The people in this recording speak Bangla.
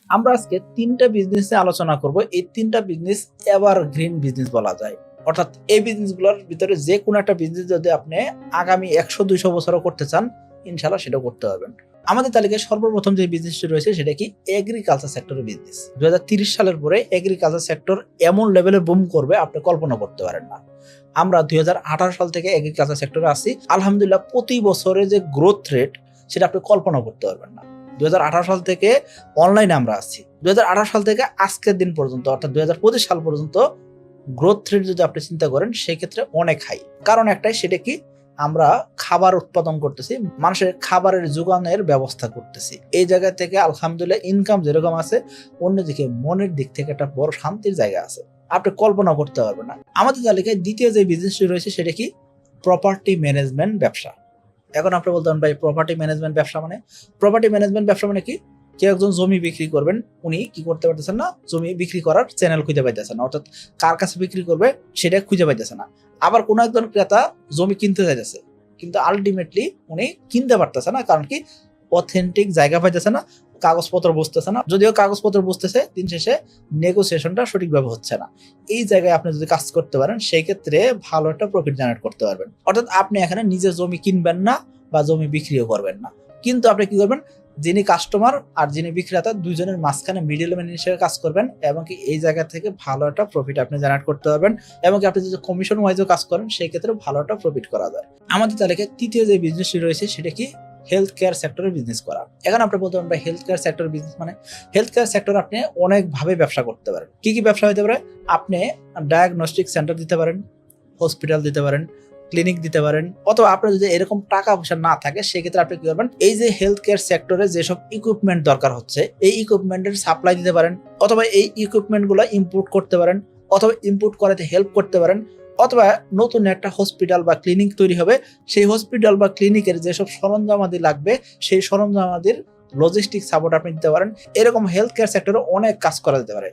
আমরা আজকে ৩টা বিজনেস নিয়ে আলোচনা করব। এই ৩টা বিজনেস এভারগ্রিন বিজনেস বলা যায়। অর্থাৎ এই বিজনেসগুলোর ভিতরে যে কোনো একটা বিজনেস যদি আপনি আগামী ১০০-২০০ বছরও করতে চান, ইনশাআল্লাহ সেটাও করতে পারবেন। আমাদের তালিকায় সর্বপ্রথম যে বিজনেসটি রয়েছে সেটা কি এগ্রিকালচার সেক্টরের বিজনেস। ২০৩০ সালের পরে এগ্রিকালচার সেক্টর এমন লেভেলে বুম করবে আপনি কল্পনা করতে পারেন না। আমরা ২০১৮ সাল থেকে এগ্রিকালচার সেক্টরে আছি। আলহামদুলিল্লাহ প্রতি বছরে যে গ্রোথ রেট সেটা আপনি কল্পনা করতে পারবেন না। ২০১৮ সাল থেকে অনলাইনে আমরা আছি। ২০১৮ সাল থেকে আজকের দিন পর্যন্ত অর্থাৎ ২০২৫ সাল পর্যন্ত গ্রোথ রেট যদি আপনি চিন্তা করেন সেক্ষেত্রে অনেক হাই। কারণ একটাই, সেটা কি, আমরা খাবার উৎপাদন করতেছি, মানুষের খাবারের যোগানের ব্যবস্থা করতেছি। এই জায়গা থেকে আলহামদুলিল্লাহ ইনকাম যেরকম আছে, অন্যদিকে মনের দিক থেকে একটা বড় শান্তির জায়গা আছে, আপনি কল্পনা করতে পারবেন না। আমাদের তালিকায় দ্বিতীয় যে বিজনেসটি রয়েছে সেটা কি প্রপার্টি ম্যানেজমেন্ট ব্যবসা। এখন আপনি বলতে পারেন ভাই প্রপার্টি ম্যানেজমেন্ট ব্যবসা মানে? প্রপার্টি ম্যানেজমেন্ট ব্যবসা মানে কি? কেউ একজন জমি বিক্রি করবেন, উনি কি করতে পারতেছেন না, জমি বিক্রি করার চ্যানেল খুঁজে পাইতেছেন না, অর্থাৎ কার কাছে বিক্রি করবে সেটা খুঁজে পাইতেছে না। আবার কোন একজন ক্রেতা জমি কিনতে চাইতেছে, কিন্তু আলটিমেটলি উনি কিনতে পারতেছে না। কারণ কি? অথেন্টিক জায়গা পাইতেছে না, কাগজপত্র বুঝতেছে না। যদিও কাগজপত্র বুঝতেছে, দিন শেষে নেগোসিয়েশনটা সঠিকভাবে হচ্ছে না। এই জায়গায় আপনি যদি কাজ করতে পারেন সেই ক্ষেত্রে ভালো একটা প্রফিট জেনারেট করতে পারবেন। অর্থাৎ আপনি এখানে নিজে জমি কিনবেন না বা জমি বিক্রিও করবেন না, কিন্তু আপনি কি করবেন, যিনি কাস্টমার আর যিনি বিক্রেতা দুইজনের মাঝখানে মিডলম্যান হিসেবে কাজ করবেন, এবং কি এই জায়গা থেকে ভালো একটা প্রফিট আপনি জেনারেট করতে পারবেন। এবং কি আপনি যদি কমিশন ওয়াইজও কাজ করেন সেই ক্ষেত্রে ভালো একটা প্রফিট করা যায়। আমাদের তালিকায় তৃতীয় যে বিজনেসটি রয়েছে সেটা কি হেলথ কেয়ার সেক্টরের বিজনেস করা। এখন আপনি বলতে পারেন হেলথ কেয়ার সেক্টর বিজনেস মানে? হেলথ কেয়ার সেক্টর আপনি অনেকভাবে ব্যবসা করতে পারেন। কি কি ব্যবসা হতে পারে? আপনি ডায়াগনস্টিক সেন্টার দিতে পারেন, হসপিটাল দিতে পারেন, ক্লিনিক দিতে পারেন, অথবা আপনার যদি এরকম টাকা পয়সা না থাকে সেক্ষেত্রে আপনি কি করবেন, এই যে হেলথ কেয়ার সেক্টরে যেসব ইকুইপমেন্ট দরকার হচ্ছে এই ইকুইপমেন্টের সাপ্লাই দিতে পারেন, অথবা এই ইকুইপমেন্টগুলো ইম্পোর্ট করতে পারেন, অথবা ইম্পোর্ট করাতে হেল্প করতে পারেন, অথবা নতুন একটা হসপিটাল বা ক্লিনিক তৈরি হবে, সেই হসপিটাল বা ক্লিনিকের যেসব সরঞ্জামাদি লাগবে সেই সরঞ্জামাদির লজিস্টিক সাপোর্ট আপনি দিতে পারেন। এরকম হেলথ কেয়ার সেক্টরে অনেক কাজ করা যেতে পারে।